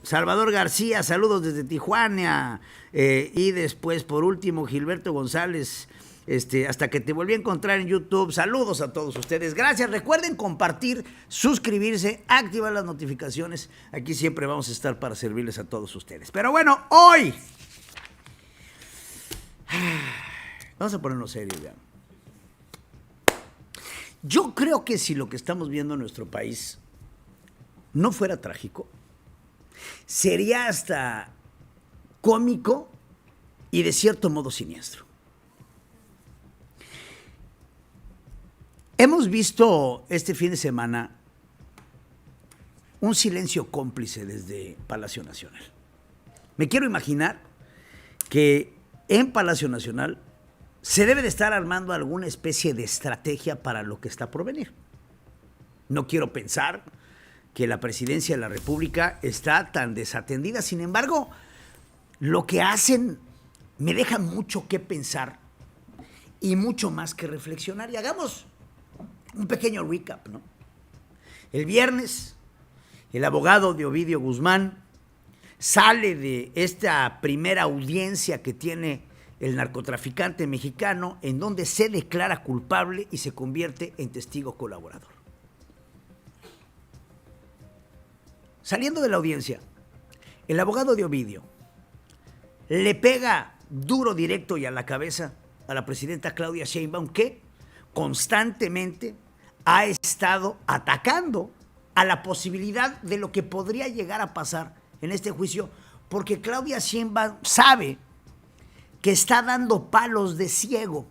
Salvador García, saludos desde Tijuana. Y después, por último, Gilberto González, hasta que te volví a encontrar en YouTube. Saludos a todos ustedes. Gracias. Recuerden compartir, suscribirse, activar las notificaciones. Aquí siempre vamos a estar para servirles a todos ustedes. Pero bueno, hoy vamos a ponernos serios ya. Yo creo que si lo que estamos viendo en nuestro país no fuera trágico, sería hasta cómico y de cierto modo siniestro. Hemos visto este fin de semana un silencio cómplice desde Palacio Nacional. Me quiero imaginar que en Palacio Nacional se debe de estar armando alguna especie de estrategia para lo que está por venir. No quiero pensar que la presidencia de la República está tan desatendida. Sin embargo, lo que hacen me deja mucho que pensar y mucho más que reflexionar. Y hagamos un pequeño recap, ¿no? El viernes, el abogado de Ovidio Guzmán sale de esta primera audiencia que tiene el narcotraficante mexicano, en donde se declara culpable y se convierte en testigo colaborador. Saliendo de la audiencia, el abogado de Ovidio le pega duro, directo y a la cabeza a la presidenta Claudia Sheinbaum, que constantemente ha estado atacando a la posibilidad de lo que podría llegar a pasar en este juicio, porque Claudia Sheinbaum sabe que está dando palos de ciego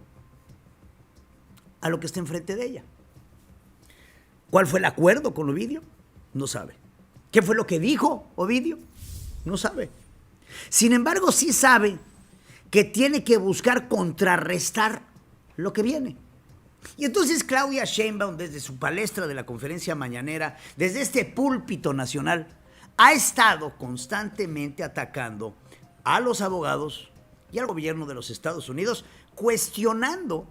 a lo que está enfrente de ella. ¿Cuál fue el acuerdo con Ovidio? No sabe. ¿Qué fue lo que dijo Ovidio? No sabe. Sin embargo, sí sabe que tiene que buscar contrarrestar lo que viene. Y entonces Claudia Sheinbaum, desde su palestra de la conferencia mañanera, desde este púlpito nacional, ha estado constantemente atacando a los abogados y al gobierno de los Estados Unidos, cuestionando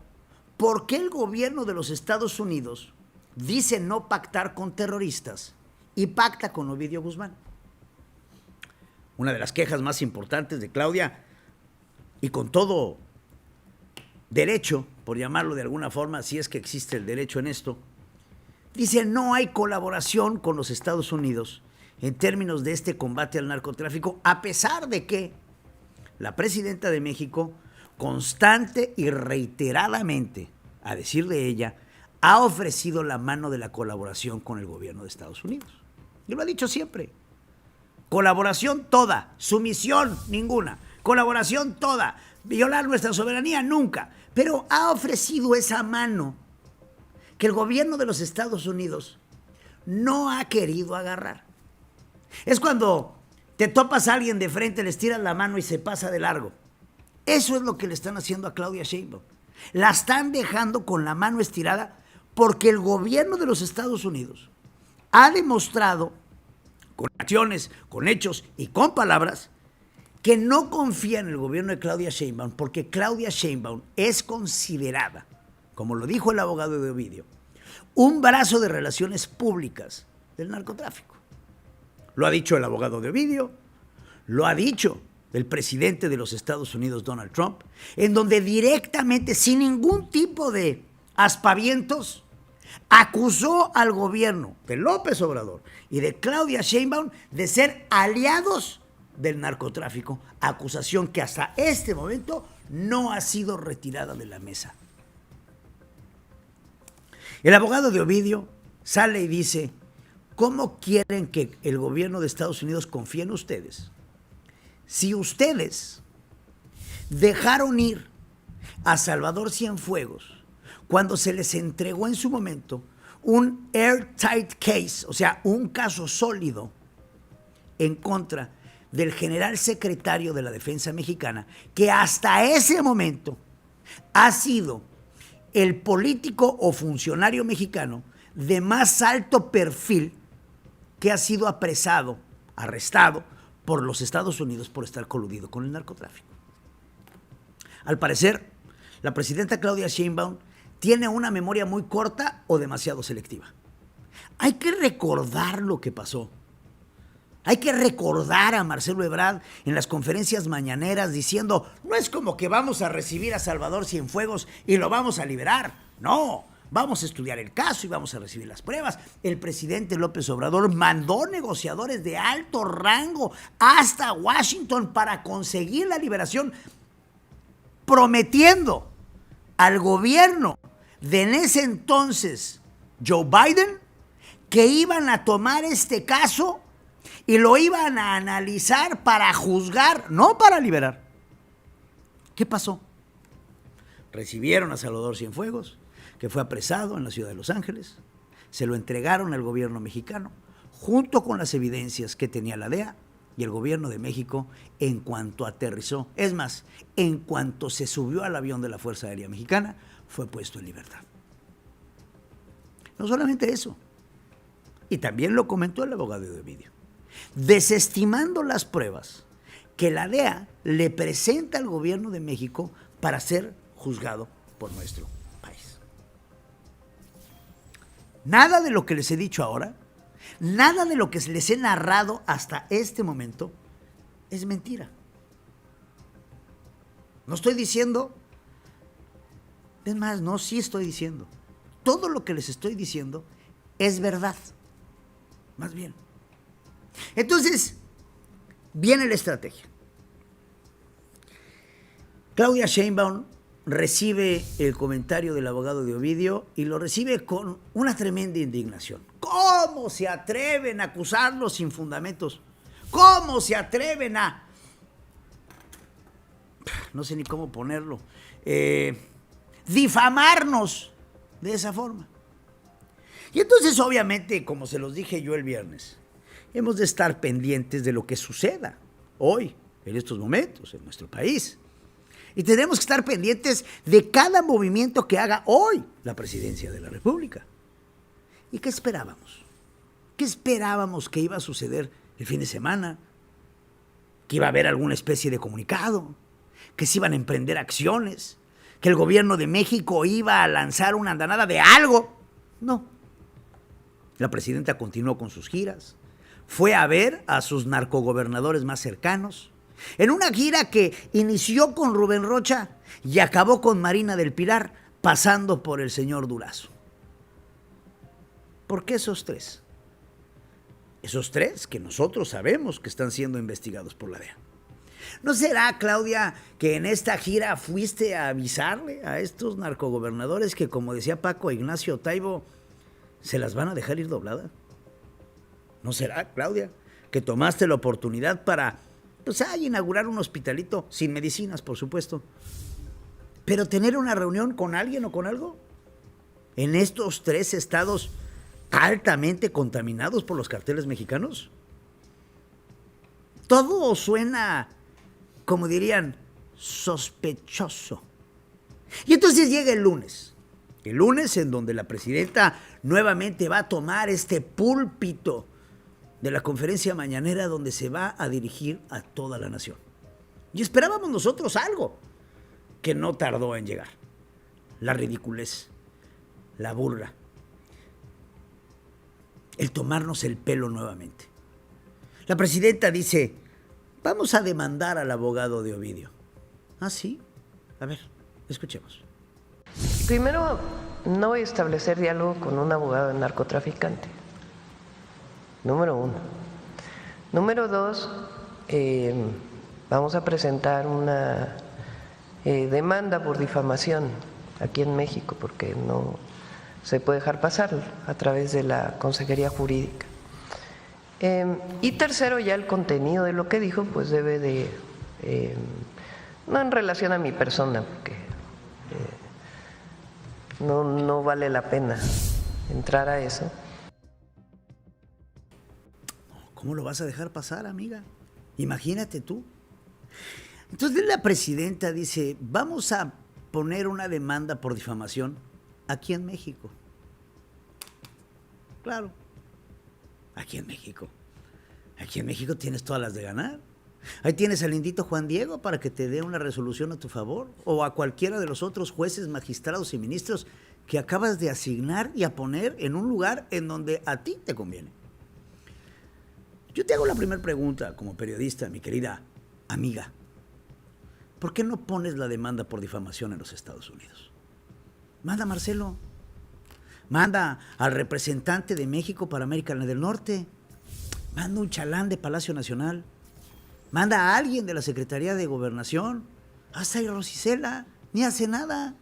por qué el gobierno de los Estados Unidos dice no pactar con terroristas y pacta con Ovidio Guzmán. Una de las quejas más importantes de Claudia, y con todo derecho, por llamarlo de alguna forma, si es que existe el derecho en esto, dice no hay colaboración con los Estados Unidos en términos de este combate al narcotráfico, a pesar de que la presidenta de México, constante y reiteradamente, a decir de ella, ha ofrecido la mano de la colaboración con el gobierno de Estados Unidos. Y lo ha dicho siempre. Colaboración toda, sumisión ninguna, colaboración toda, violar nuestra soberanía nunca. Pero ha ofrecido esa mano que el gobierno de los Estados Unidos no ha querido agarrar. Es cuando te topas a alguien de frente, le estiras la mano y se pasa de largo. Eso es lo que le están haciendo a Claudia Sheinbaum. La están dejando con la mano estirada porque el gobierno de los Estados Unidos ha demostrado, con acciones, con hechos y con palabras, que no confía en el gobierno de Claudia Sheinbaum, porque Claudia Sheinbaum es considerada, como lo dijo el abogado de Ovidio, un brazo de relaciones públicas del narcotráfico. Lo ha dicho el abogado de Ovidio, lo ha dicho el presidente de los Estados Unidos, Donald Trump, en donde directamente, sin ningún tipo de aspavientos, acusó al gobierno de López Obrador y de Claudia Sheinbaum de ser aliados del narcotráfico, acusación que hasta este momento no ha sido retirada de la mesa. El abogado de Ovidio sale y dice: ¿cómo quieren que el gobierno de Estados Unidos confíe en ustedes si ustedes dejaron ir a Salvador Cienfuegos cuando se les entregó en su momento un airtight case, o sea, un caso sólido en contra del general secretario de la Defensa Mexicana, que hasta ese momento ha sido el político o funcionario mexicano de más alto perfil que ha sido apresado, arrestado por los Estados Unidos por estar coludido con el narcotráfico? Al parecer, la presidenta Claudia Sheinbaum tiene una memoria muy corta o demasiado selectiva. Hay que recordar lo que pasó Hay que recordar a Marcelo Ebrard en las conferencias mañaneras diciendo, no es como que vamos a recibir a Salvador Cienfuegos y lo vamos a liberar. No, vamos a estudiar el caso y vamos a recibir las pruebas. El presidente López Obrador mandó negociadores de alto rango hasta Washington para conseguir la liberación, prometiendo al gobierno de en ese entonces Joe Biden que iban a tomar este caso y lo iban a analizar para juzgar, no para liberar. ¿Qué pasó? Recibieron a Salvador Cienfuegos, que fue apresado en la ciudad de Los Ángeles, se lo entregaron al gobierno mexicano, junto con las evidencias que tenía la DEA, y el gobierno de México, en cuanto aterrizó, es más, en cuanto se subió al avión de la Fuerza Aérea Mexicana, fue puesto en libertad. No solamente eso, y también lo comentó el abogado de Ovidio, desestimando las pruebas que la DEA le presenta al gobierno de México para ser juzgado por nuestro país. Nada de lo que les he dicho ahora, nada de lo que les he narrado hasta este momento es mentira. No estoy diciendo, es más, no, sí estoy diciendo. Todo lo que les estoy diciendo es verdad, más bien. Entonces, viene la estrategia. Claudia Sheinbaum recibe el comentario del abogado de Ovidio y lo recibe con una tremenda indignación. ¿Cómo se atreven a acusarlos sin fundamentos? ¿Cómo se atreven a... no sé ni cómo ponerlo, difamarnos de esa forma? Y entonces, obviamente, como se los dije yo el viernes, hemos de estar pendientes de lo que suceda hoy, en estos momentos, en nuestro país. Y tenemos que estar pendientes de cada movimiento que haga hoy la presidencia de la República. ¿Y qué esperábamos? ¿Qué esperábamos que iba a suceder el fin de semana? ¿Que iba a haber alguna especie de comunicado? ¿Que se iban a emprender acciones? ¿Que el gobierno de México iba a lanzar una andanada de algo? No. La presidenta continuó con sus giras. Fue a ver a sus narcogobernadores más cercanos. En una gira que inició con Rubén Rocha y acabó con Marina del Pilar, pasando por el señor Durazo. ¿Por qué esos tres? Esos tres que nosotros sabemos que están siendo investigados por la DEA. ¿No será, Claudia, que en esta gira fuiste a avisarle a estos narcogobernadores que, como decía Paco Ignacio Taibo, se las van a dejar ir doblada? ¿No será, Claudia, que tomaste la oportunidad para, pues, inaugurar un hospitalito, sin medicinas, por supuesto, pero tener una reunión con alguien o con algo? En estos tres estados altamente contaminados por los carteles mexicanos. Todo suena, como dirían, sospechoso. Y entonces llega el lunes en donde la presidenta nuevamente va a tomar este púlpito de la conferencia mañanera donde se va a dirigir a toda la nación. Y esperábamos nosotros algo que no tardó en llegar. La ridiculez, la burla, el tomarnos el pelo nuevamente. La presidenta dice, vamos a demandar al abogado de Ovidio. ¿Ah, sí? A ver, escuchemos. Primero, no voy a establecer diálogo con un abogado de narcotraficante. Número uno. Número dos, vamos a presentar una demanda por difamación aquí en México, porque no se puede dejar pasar a través de la Consejería Jurídica. Y tercero, ya el contenido de lo que dijo, pues debe de, no en relación a mi persona, porque no vale la pena entrar a eso. ¿Cómo lo vas a dejar pasar, amiga? Imagínate tú. Entonces la presidenta dice, vamos a poner una demanda por difamación aquí en México. Claro, aquí en México. Aquí en México tienes todas las de ganar. Ahí tienes al lindito Juan Diego para que te dé una resolución a tu favor, o a cualquiera de los otros jueces, magistrados y ministros que acabas de asignar y a poner en un lugar en donde a ti te conviene. Yo te hago la primera pregunta como periodista, mi querida amiga. ¿Por qué no pones la demanda por difamación en los Estados Unidos? Manda a Marcelo. Manda al representante de México para América del Norte. Manda un chalán de Palacio Nacional. Manda a alguien de la Secretaría de Gobernación. Hasta Rosicela. Ni hace nada.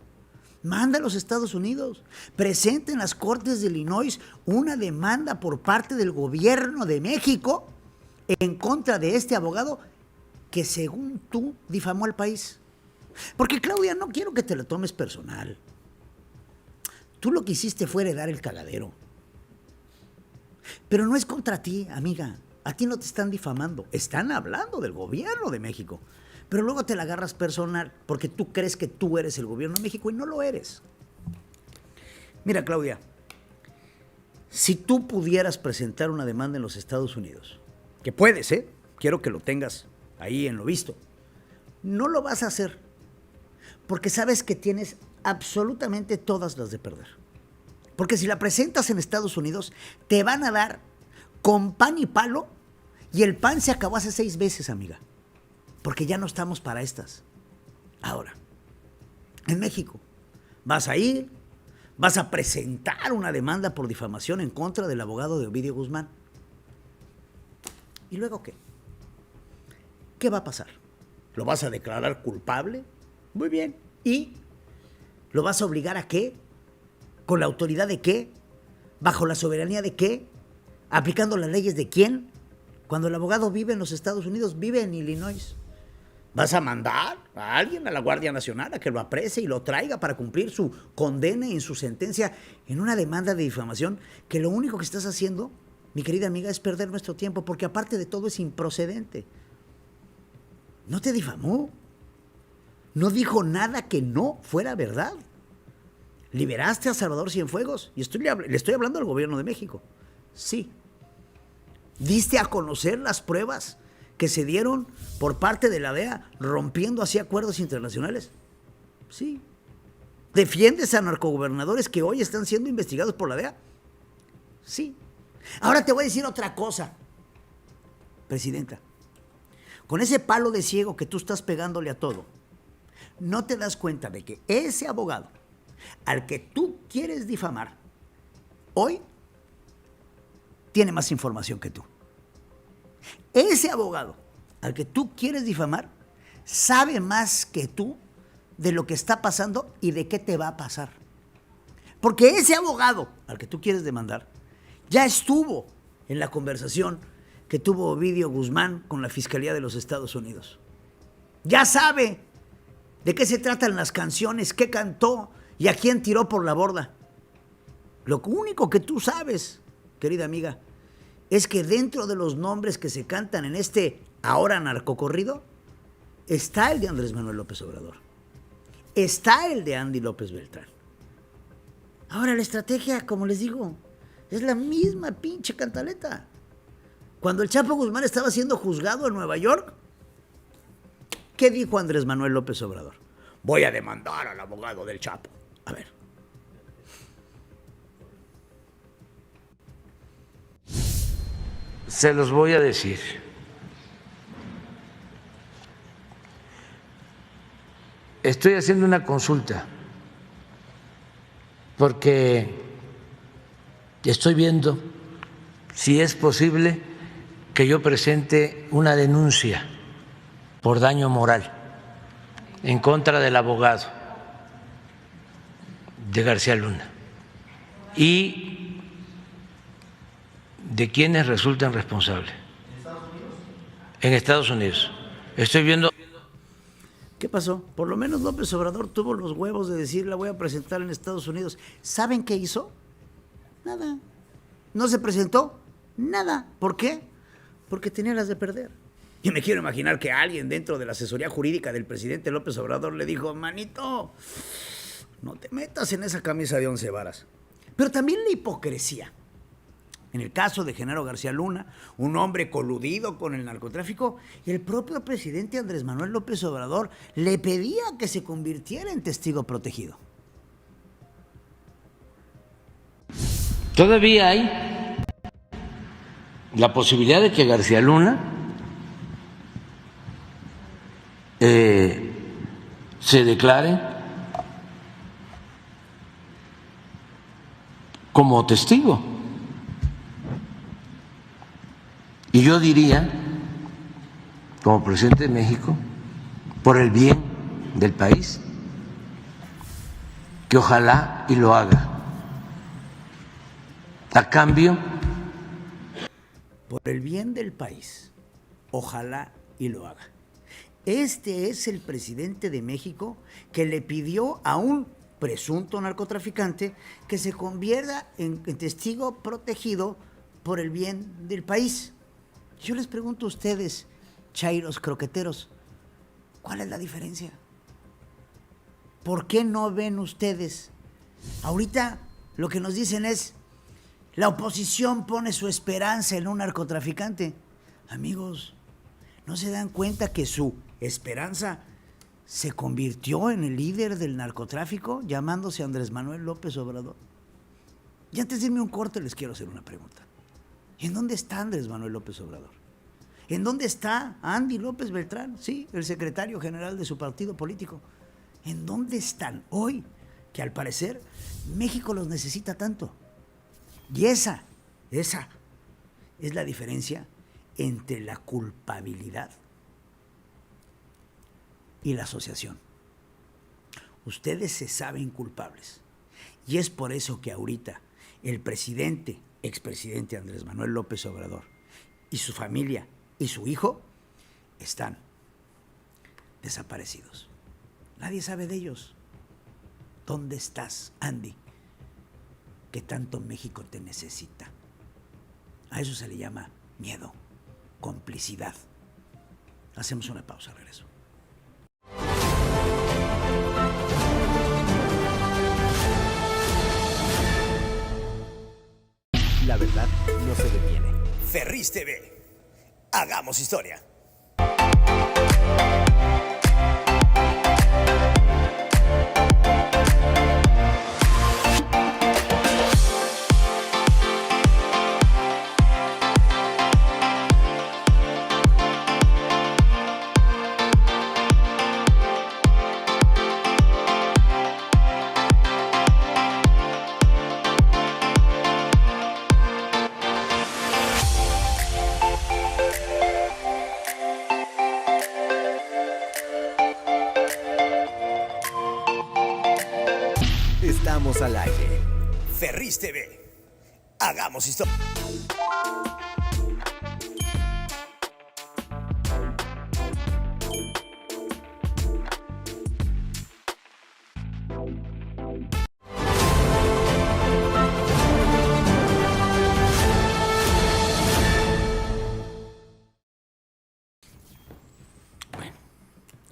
Manda a los Estados Unidos. Presenta en las Cortes de Illinois una demanda por parte del gobierno de México en contra de este abogado que, según tú, difamó al país. Porque, Claudia, no quiero que te lo tomes personal. Tú lo que hiciste fue heredar el cagadero. Pero no es contra ti, amiga. A ti no te están difamando. Están hablando del gobierno de México. Pero luego te la agarras personal porque tú crees que tú eres el gobierno de México y no lo eres. Mira, Claudia, si tú pudieras presentar una demanda en los Estados Unidos, que puedes, quiero que lo tengas ahí en lo visto, no lo vas a hacer porque sabes que tienes absolutamente todas las de perder. Porque si la presentas en Estados Unidos, te van a dar con pan y palo y el pan se acabó hace 6 veces, amiga. Porque ya no estamos para estas. Ahora, en México, vas a ir, vas a presentar una demanda por difamación en contra del abogado de Ovidio Guzmán. ¿Y luego qué? ¿Qué va a pasar? ¿Lo vas a declarar culpable? Muy bien. ¿Y lo vas a obligar a qué? ¿Con la autoridad de qué? ¿Bajo la soberanía de qué? ¿Aplicando las leyes de quién? Cuando el abogado vive en los Estados Unidos, vive en Illinois. ¿Vas a mandar a alguien a la Guardia Nacional a que lo aprecie y lo traiga para cumplir su condena y su sentencia en una demanda de difamación que lo único que estás haciendo, mi querida amiga, es perder nuestro tiempo porque aparte de todo es improcedente? No te difamó. No dijo nada que no fuera verdad. Liberaste a Salvador Cienfuegos y le estoy hablando al gobierno de México. Sí. Diste a conocer las pruebas que se dieron por parte de la DEA rompiendo así acuerdos internacionales. Sí. ¿Defiendes a narcogobernadores que hoy están siendo investigados por la DEA? Sí. Ahora te voy a decir otra cosa, presidenta. Con ese palo de ciego que tú estás pegándole a todo, no te das cuenta de que ese abogado al que tú quieres difamar hoy tiene más información que tú. Ese abogado al que tú quieres difamar sabe más que tú de lo que está pasando y de qué te va a pasar. Porque ese abogado al que tú quieres demandar ya estuvo en la conversación que tuvo Ovidio Guzmán con la Fiscalía de los Estados Unidos. Ya sabe de qué se tratan las canciones, qué cantó y a quién tiró por la borda. Lo único que tú sabes, querida amiga, es que dentro de los nombres que se cantan en este ahora narcocorrido, está el de Andrés Manuel López Obrador. Está el de Andy López Beltrán. Ahora la estrategia, como les digo, es la misma pinche cantaleta. Cuando el Chapo Guzmán estaba siendo juzgado en Nueva York, ¿qué dijo Andrés Manuel López Obrador? Voy a demandar al abogado del Chapo. A ver. Se los voy a decir. Estoy haciendo una consulta porque estoy viendo si es posible que yo presente una denuncia por daño moral en contra del abogado de García Luna y de quienes resultan responsables. En Estados Unidos. Estoy viendo. ¿Qué pasó? Por lo menos López Obrador tuvo los huevos de decir la voy a presentar en Estados Unidos. ¿Saben qué hizo? Nada. ¿No se presentó? Nada. ¿Por qué? Porque tenía las de perder. Yo me quiero imaginar que alguien dentro de la asesoría jurídica del presidente López Obrador le dijo, manito, no te metas en esa camisa de 11 varas. Pero también la hipocresía. En el caso de Genaro García Luna, un hombre coludido con el narcotráfico, el propio presidente Andrés Manuel López Obrador le pedía que se convirtiera en testigo protegido. Todavía hay la posibilidad de que García Luna se declare como testigo. Y yo diría, como presidente de México, por el bien del país, que ojalá y lo haga. A cambio, por el bien del país, ojalá y lo haga. Este es el presidente de México que le pidió a un presunto narcotraficante que se convierta en testigo protegido por el bien del país. Yo les pregunto a ustedes, chairos croqueteros, ¿cuál es la diferencia? ¿Por qué no ven ustedes? Ahorita lo que nos dicen es, la oposición pone su esperanza en un narcotraficante. Amigos, ¿no se dan cuenta que su esperanza se convirtió en el líder del narcotráfico, llamándose Andrés Manuel López Obrador? Y antes de irme a un corte les quiero hacer una pregunta. ¿En dónde está Andrés Manuel López Obrador? ¿En dónde está Andy López Beltrán? Sí, el secretario general de su partido político. ¿En dónde están hoy? Que al parecer México los necesita tanto. Y esa es la diferencia entre la culpabilidad y la asociación. Ustedes se saben culpables. Y es por eso que ahorita el presidente, expresidente Andrés Manuel López Obrador, y su familia y su hijo están desaparecidos. Nadie sabe de ellos. ¿Dónde estás, Andy? Que tanto México te necesita. A eso se le llama miedo, complicidad. Hacemos una pausa, regreso. La verdad no se detiene. Ferris TV. Hagamos historia. Estamos al aire. Ferris TV. Hagamos historia.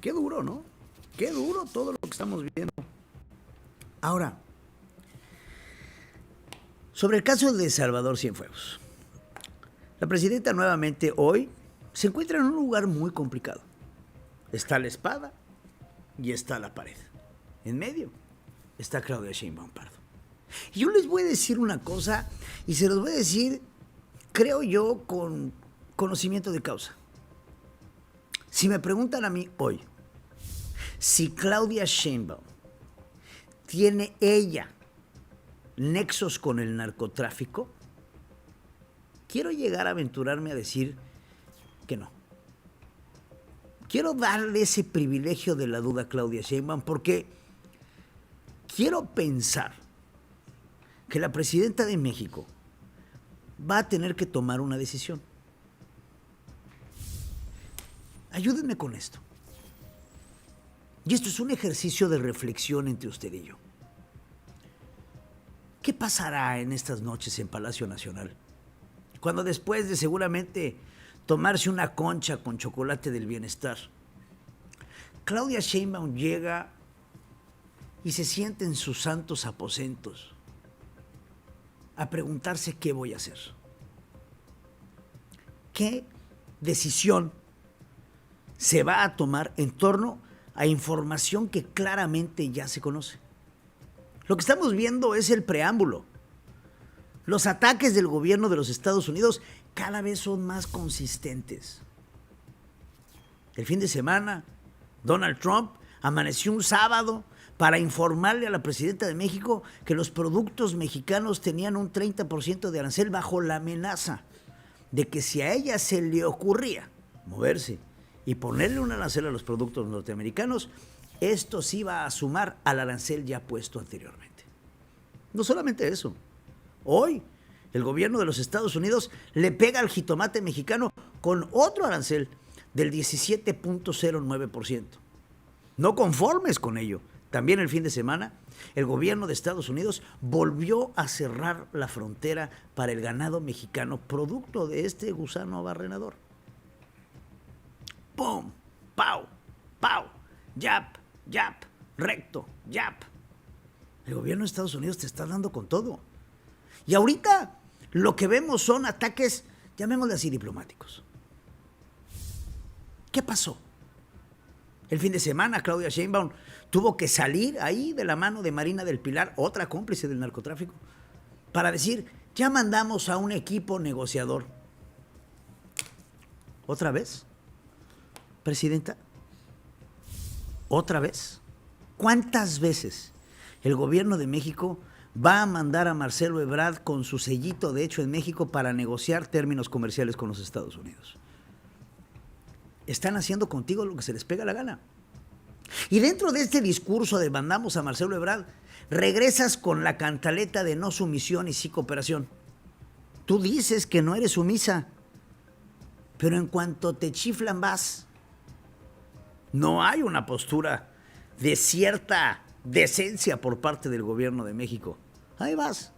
Qué duro, ¿no? Qué duro todo lo que estamos viendo. Ahora, sobre el caso de Salvador Cienfuegos. La presidenta nuevamente hoy se encuentra en un lugar muy complicado. Está la espada y está la pared. En medio está Claudia Sheinbaum Pardo. Y yo les voy a decir una cosa y se los voy a decir, creo yo, con conocimiento de causa. Si me preguntan a mí hoy si Claudia Sheinbaum tiene ella nexos con el narcotráfico, quiero llegar a aventurarme a decir que no. Quiero darle ese privilegio de la duda a Claudia Sheinbaum porque quiero pensar que la presidenta de México va a tener que tomar una decisión. Ayúdenme con esto. Y esto es un ejercicio de reflexión entre usted y yo. ¿Qué pasará en estas noches en Palacio Nacional? Cuando después de seguramente tomarse una concha con chocolate del bienestar, Claudia Sheinbaum llega y se sienta en sus santos aposentos a preguntarse qué voy a hacer. ¿Qué decisión se va a tomar en torno a información que claramente ya se conoce? Lo que estamos viendo es el preámbulo. Los ataques del gobierno de los Estados Unidos cada vez son más consistentes. El fin de semana, Donald Trump amaneció un sábado para informarle a la presidenta de México que los productos mexicanos tenían un 30% de arancel bajo la amenaza de que si a ella se le ocurría moverse y ponerle un arancel a los productos norteamericanos, esto se iba a sumar al arancel ya puesto anteriormente. No solamente eso, hoy el gobierno de los Estados Unidos le pega al jitomate mexicano con otro arancel del 17.09%. No conformes con ello, también el fin de semana, el gobierno de Estados Unidos volvió a cerrar la frontera para el ganado mexicano, producto de este gusano abarrenador. ¡Pum! ¡Pau! ¡Pau! ¡Yap! ¡Yap! ¡Recto! ¡Yap! El gobierno de Estados Unidos te está dando con todo. Y ahorita lo que vemos son ataques, llamémosle así, diplomáticos. ¿Qué pasó? El fin de semana Claudia Sheinbaum tuvo que salir ahí de la mano de Marina del Pilar, otra cómplice del narcotráfico, para decir, ya mandamos a un equipo negociador. ¿Otra vez? Presidenta, ¿otra vez? ¿Cuántas veces el gobierno de México va a mandar a Marcelo Ebrard con su sellito de hecho en México para negociar términos comerciales con los Estados Unidos? Están haciendo contigo lo que se les pega la gana. Y dentro de este discurso de mandamos a Marcelo Ebrard, regresas con la cantaleta de no sumisión y sí cooperación. Tú dices que no eres sumisa, pero en cuanto te chiflan vas. No hay una postura de cierta decencia por parte del gobierno de México. Ahí vas,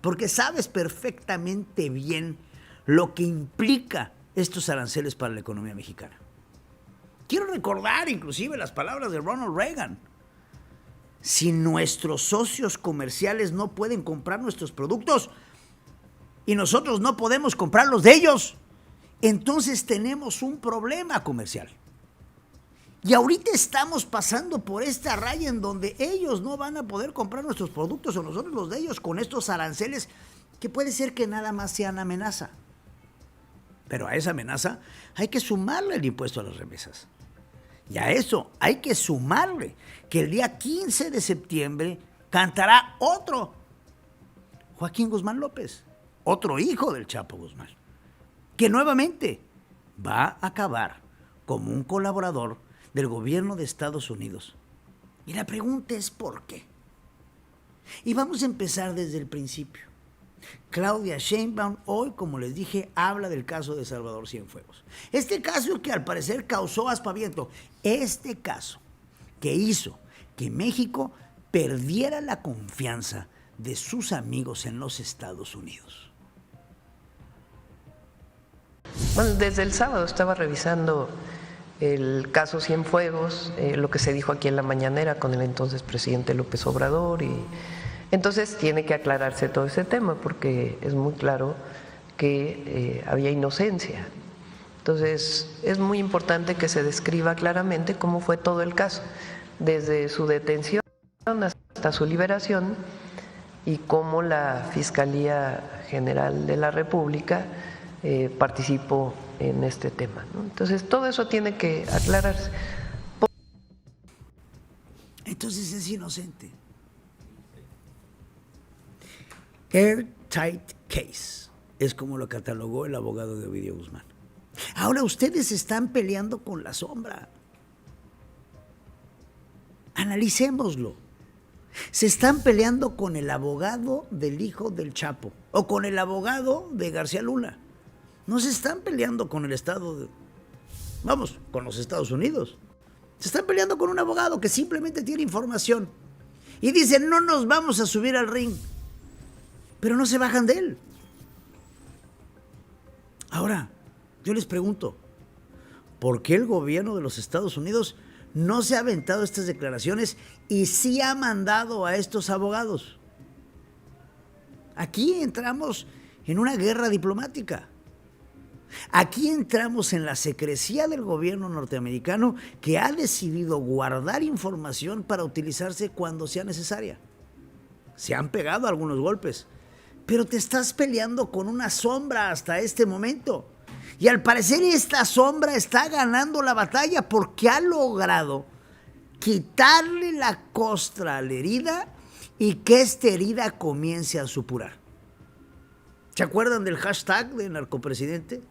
porque sabes perfectamente bien lo que implica estos aranceles para la economía mexicana. Quiero recordar inclusive las palabras de Ronald Reagan. Si nuestros socios comerciales no pueden comprar nuestros productos y nosotros no podemos comprar los de ellos, entonces tenemos un problema comercial. Y ahorita estamos pasando por esta raya en donde ellos no van a poder comprar nuestros productos o nosotros los de ellos con estos aranceles que puede ser que nada más sean amenaza. Pero a esa amenaza hay que sumarle el impuesto a las remesas. Y a eso hay que sumarle que el día 15 de septiembre cantará otro Joaquín Guzmán López, otro hijo del Chapo Guzmán, que nuevamente va a acabar como un colaborador del gobierno de Estados Unidos. Y la pregunta es ¿por qué? Y vamos a empezar desde el principio. Claudia Sheinbaum hoy, como les dije, habla del caso de Salvador Cienfuegos. Este caso que al parecer causó aspaviento. Este caso que hizo que México perdiera la confianza de sus amigos en los Estados Unidos. Bueno, desde el sábado estaba revisando el caso Cienfuegos, lo que se dijo aquí en la mañanera con el entonces presidente López Obrador y entonces tiene que aclararse todo ese tema porque es muy claro que había inocencia. Entonces es muy importante que se describa claramente cómo fue todo el caso, desde su detención hasta su liberación y cómo la Fiscalía General de la República participó en este tema, ¿no? Entonces todo eso tiene que aclararse. Entonces es inocente. Airtight case, es como lo catalogó el abogado de Ovidio Guzmán. Ahora ustedes están peleando con la sombra. Analicémoslo. Se están peleando con el abogado del hijo del Chapo o con el abogado de García Luna. No se están peleando con el Estado, con los Estados Unidos. Se están peleando con un abogado que simplemente tiene información y dicen no nos vamos a subir al ring. Pero no se bajan de él. Ahora, yo les pregunto, ¿por qué el gobierno de los Estados Unidos no se ha aventado estas declaraciones y sí ha mandado a estos abogados? Aquí entramos en una guerra diplomática. Aquí entramos en la secrecía del gobierno norteamericano que ha decidido guardar información para utilizarse cuando sea necesaria. Se han pegado algunos golpes, pero te estás peleando con una sombra hasta este momento. Y al parecer esta sombra está ganando la batalla porque ha logrado quitarle la costra a la herida y que esta herida comience a supurar. ¿Se acuerdan del hashtag de narcopresidente?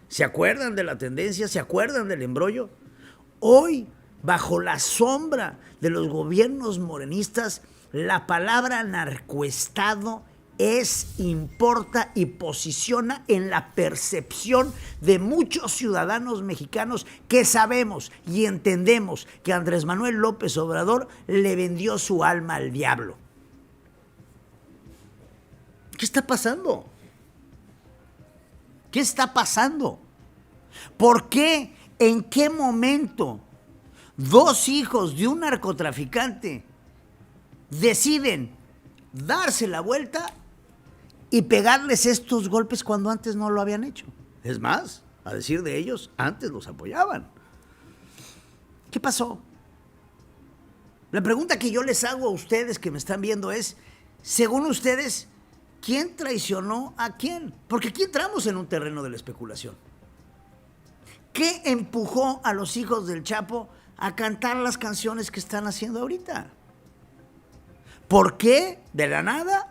¿Se acuerdan de la tendencia? ¿Se acuerdan del embrollo? Hoy, bajo la sombra de los gobiernos morenistas, la palabra narcoestado importa y posiciona en la percepción de muchos ciudadanos mexicanos que sabemos y entendemos que Andrés Manuel López Obrador le vendió su alma al diablo. ¿Qué está pasando? ¿Qué está pasando? ¿Por qué? ¿En qué momento dos hijos de un narcotraficante deciden darse la vuelta y pegarles estos golpes cuando antes no lo habían hecho? Es más, a decir de ellos, antes los apoyaban. ¿Qué pasó? La pregunta que yo les hago a ustedes que me están viendo es, según ustedes, ¿quién traicionó a quién? Porque aquí entramos en un terreno de la especulación. ¿Qué empujó a los hijos del Chapo a cantar las canciones que están haciendo ahorita? ¿Por qué, de la nada,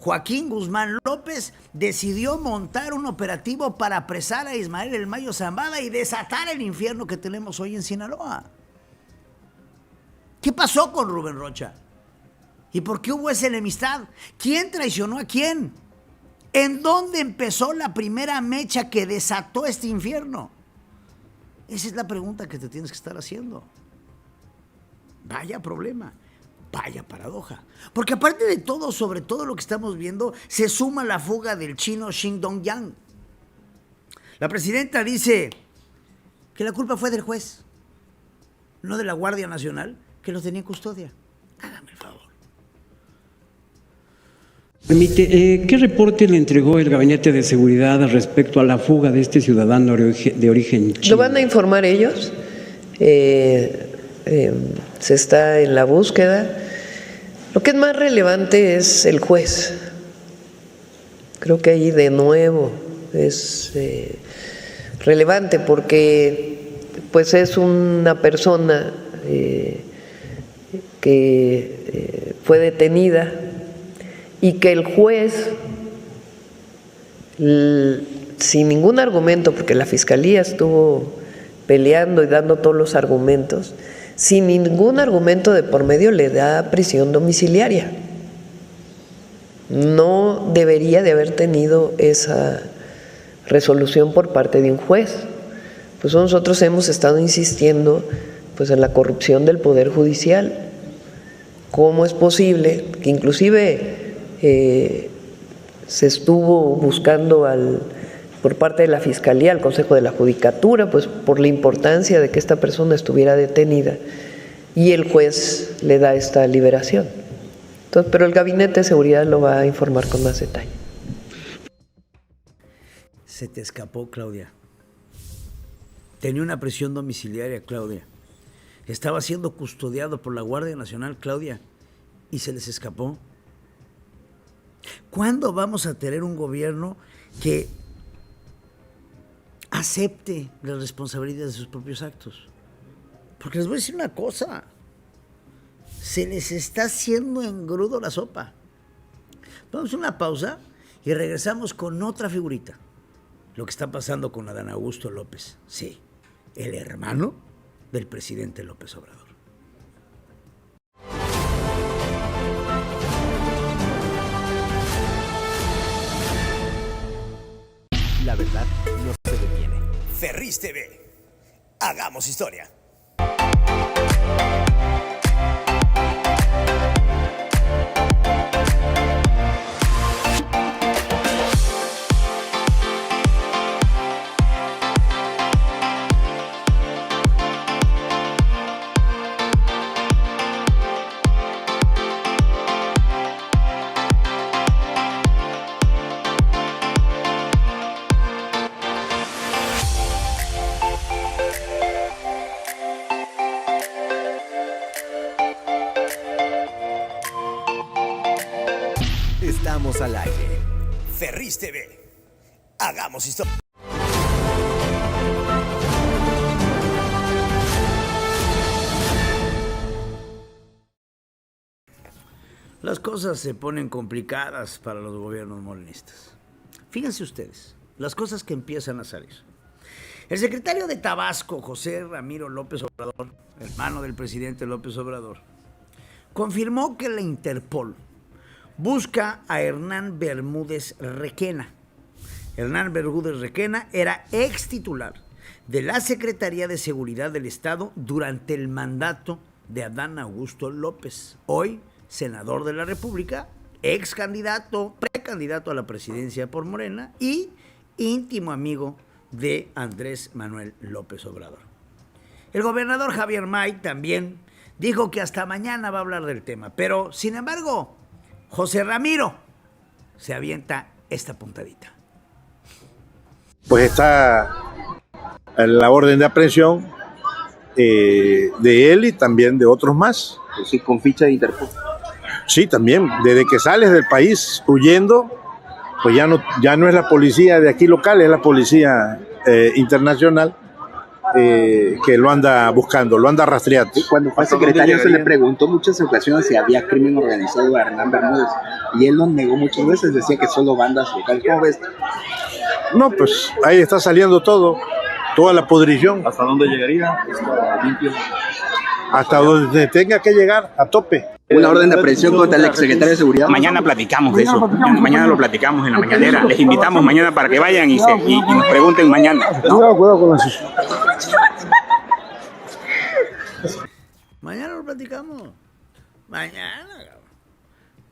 Joaquín Guzmán López decidió montar un operativo para apresar a Ismael El Mayo Zambada y desatar el infierno que tenemos hoy en Sinaloa? ¿Qué pasó con Rubén Rocha? ¿Y por qué hubo esa enemistad? ¿Quién traicionó a quién? ¿En dónde empezó la primera mecha que desató este infierno? Esa es la pregunta que te tienes que estar haciendo. Vaya problema. Vaya paradoja. Porque aparte de todo, sobre todo lo que estamos viendo, se suma la fuga del chino Shin Dong-yang. La presidenta dice que la culpa fue del juez, no de la Guardia Nacional, que los tenía en custodia. Hágame el favor. Permite, ¿qué reporte le entregó el Gabinete de Seguridad respecto a la fuga de este ciudadano de origen chino? ¿Lo van a informar ellos? Se está en la búsqueda. Lo que es más relevante es el juez. Creo que ahí de nuevo es relevante porque pues es una persona que fue detenida y que el juez, sin ningún argumento, porque la Fiscalía estuvo peleando y dando todos los argumentos, sin ningún argumento de por medio le da prisión domiciliaria. No debería de haber tenido esa resolución por parte de un juez. Pues nosotros hemos estado insistiendo pues en la corrupción del Poder Judicial. ¿Cómo es posible que inclusive se estuvo buscando por parte de la Fiscalía, al Consejo de la Judicatura, pues por la importancia de que esta persona estuviera detenida, y el juez le da esta liberación? Entonces, pero el Gabinete de Seguridad lo va a informar con más detalle. Se te escapó, Claudia. Tenía una prisión domiciliaria, Claudia. Estaba siendo custodiado por la Guardia Nacional, Claudia, y se les escapó. ¿Cuándo vamos a tener un gobierno que acepte la responsabilidad de sus propios actos? Porque les voy a decir una cosa, se les está haciendo engrudo la sopa. Vamos a una pausa y regresamos con otra figurita. Lo que está pasando con Adán Augusto López, sí, el hermano del presidente López Obrador. La verdad no se detiene. Ferris TV. Hagamos historia. Estamos al aire. Ferris TV. Hagamos historia. Las cosas se ponen complicadas para los gobiernos morenistas. Fíjense ustedes, las cosas que empiezan a salir. El secretario de Tabasco, José Ramiro López Obrador, hermano del presidente López Obrador, confirmó que la Interpol busca a Hernán Bermúdez Requena. Hernán Bermúdez Requena era ex titular de la Secretaría de Seguridad del Estado durante el mandato de Adán Augusto López, hoy senador de la República, ex candidato, precandidato a la presidencia por Morena y íntimo amigo de Andrés Manuel López Obrador. El gobernador Javier May también dijo que hasta mañana va a hablar del tema, pero sin embargo, José Ramiro se avienta esta puntadita. Pues está la orden de aprehensión de él y también de otros más. Sí, con ficha de Interpol. Sí, también, desde que sales del país huyendo, pues ya no es la policía de aquí local, es la policía internacional que lo anda buscando, lo anda rastreando. Sí, cuando fue secretario se le preguntó muchas ocasiones si había crimen organizado a Hernán Bermúdez y él lo negó muchas veces, decía que solo bandas locales. ¿Cómo ves? No, pues ahí está saliendo todo, toda la podrición. ¿Hasta dónde llegaría? Limpio. Hasta donde tenga que llegar, a tope. Una orden de aprehensión contra el exsecretario de Seguridad. Mañana platicamos de eso. Mañana lo platicamos en la mañanera. Les invitamos mañana para que vayan y nos pregunten mañana. Cuidado con las... Mañana lo platicamos. Mañana.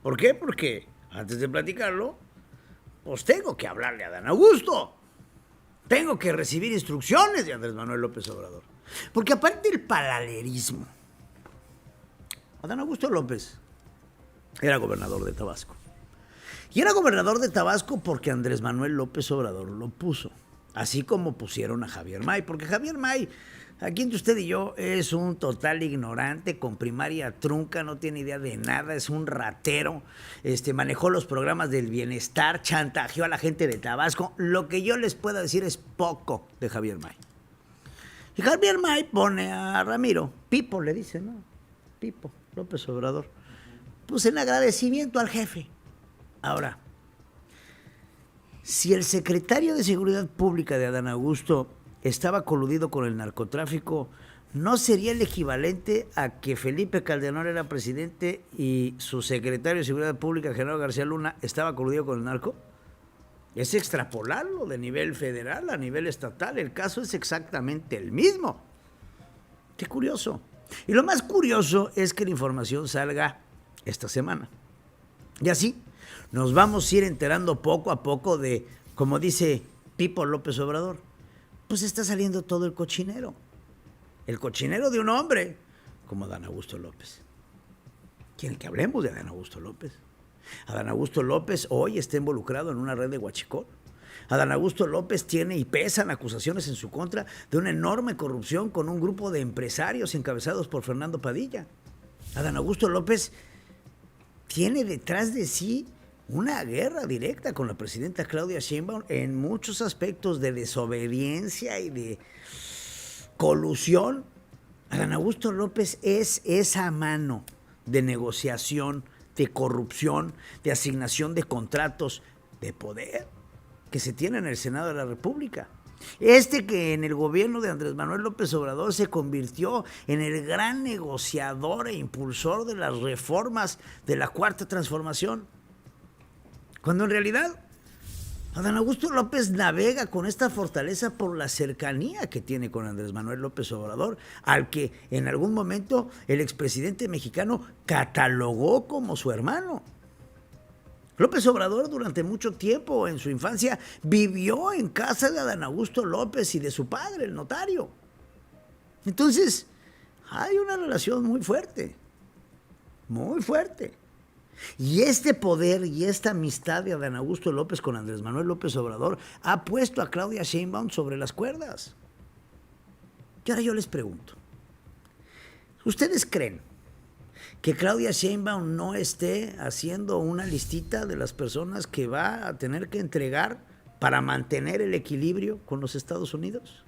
¿Por qué? Porque antes de platicarlo, pues tengo que hablarle a Adán Augusto. Tengo que recibir instrucciones de Andrés Manuel López Obrador. Porque aparte del paralelismo, Adán Augusto López era gobernador de Tabasco. Y era gobernador de Tabasco porque Andrés Manuel López Obrador lo puso. Así como pusieron a Javier May. Porque Javier May, aquí entre usted y yo, es un total ignorante, con primaria trunca, no tiene idea de nada, es un ratero. Manejó los programas del bienestar, chantajeó a la gente de Tabasco. Lo que yo les puedo decir es poco de Javier May. Y Javier May pone a Ramiro, Pipo le dice, ¿no? Pipo, López Obrador. Pues en agradecimiento al jefe. Ahora, si el secretario de Seguridad Pública de Adán Augusto estaba coludido con el narcotráfico, ¿no sería el equivalente a que Felipe Calderón era presidente y su secretario de Seguridad Pública, Genaro García Luna, estaba coludido con el narco? Es extrapolarlo de nivel federal a nivel estatal. El caso es exactamente el mismo. Qué curioso. Y lo más curioso es que la información salga esta semana. Y así nos vamos a ir enterando poco a poco de, como dice Pipo López Obrador, pues está saliendo todo el cochinero. El cochinero de un hombre como Adán Augusto López. ¿Quieren que hablemos de Adán Augusto López? Adán Augusto López hoy está involucrado en una red de huachicol. Adán Augusto López tiene y pesan acusaciones en su contra de una enorme corrupción con un grupo de empresarios encabezados por Fernando Padilla. Adán Augusto López tiene detrás de sí una guerra directa con la presidenta Claudia Sheinbaum en muchos aspectos de desobediencia y de colusión. Adán Augusto López es esa mano de negociación, de corrupción, de asignación de contratos, de poder que se tiene en el Senado de la República. Que en el gobierno de Andrés Manuel López Obrador se convirtió en el gran negociador e impulsor de las reformas de la Cuarta Transformación. Cuando en realidad Adán Augusto López navega con esta fortaleza por la cercanía que tiene con Andrés Manuel López Obrador, al que en algún momento el expresidente mexicano catalogó como su hermano. López Obrador durante mucho tiempo en su infancia vivió en casa de Adán Augusto López y de su padre, el notario. Entonces, hay una relación muy fuerte, muy fuerte. Y este poder y esta amistad de Adán Augusto López con Andrés Manuel López Obrador ha puesto a Claudia Sheinbaum sobre las cuerdas. Y ahora yo les pregunto, ¿ustedes creen Que Claudia Sheinbaum no esté haciendo una listita de las personas que va a tener que entregar para mantener el equilibrio con los Estados Unidos.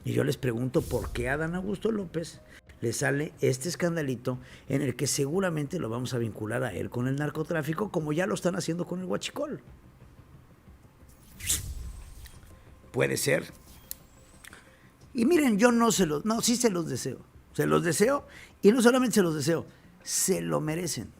Y yo les pregunto por qué a Adán Augusto López le sale este escandalito en el que seguramente lo vamos a vincular a él con el narcotráfico, como ya lo están haciendo con el huachicol. Puede ser. Y miren, yo sí se los deseo. Se los deseo, y no solamente se los deseo, se lo merecen.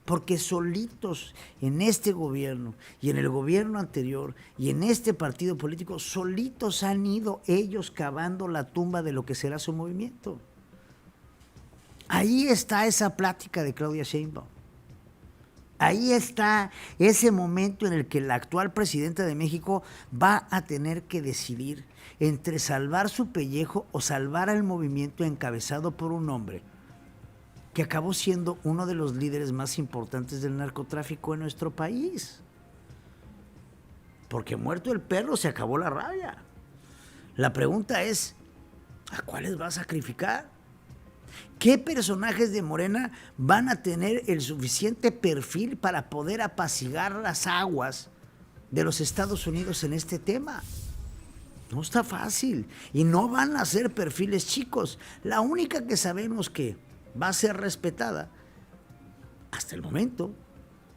Porque solitos en este gobierno y en el gobierno anterior y en este partido político, solitos han ido ellos cavando la tumba de lo que será su movimiento. Ahí está esa plática de Claudia Sheinbaum. Ahí está ese momento en el que la actual presidenta de México va a tener que decidir entre salvar su pellejo o salvar al movimiento encabezado por un hombre que acabó siendo uno de los líderes más importantes del narcotráfico en nuestro país. Porque muerto el perro se acabó la rabia. La pregunta es, ¿a cuáles va a sacrificar? ¿Qué personajes de Morena van a tener el suficiente perfil para poder apaciguar las aguas de los Estados Unidos en este tema? No está fácil y no van a ser perfiles chicos. La única que sabemos que va a ser respetada hasta el momento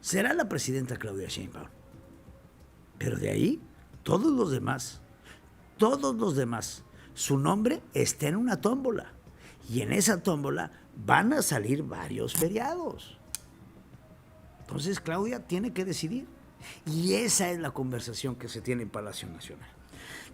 será la presidenta Claudia Sheinbaum. Pero de ahí, todos los demás, su nombre está en una tómbola. Y en esa tómbola van a salir varios feriados. Entonces Claudia tiene que decidir. Y esa es la conversación que se tiene en Palacio Nacional.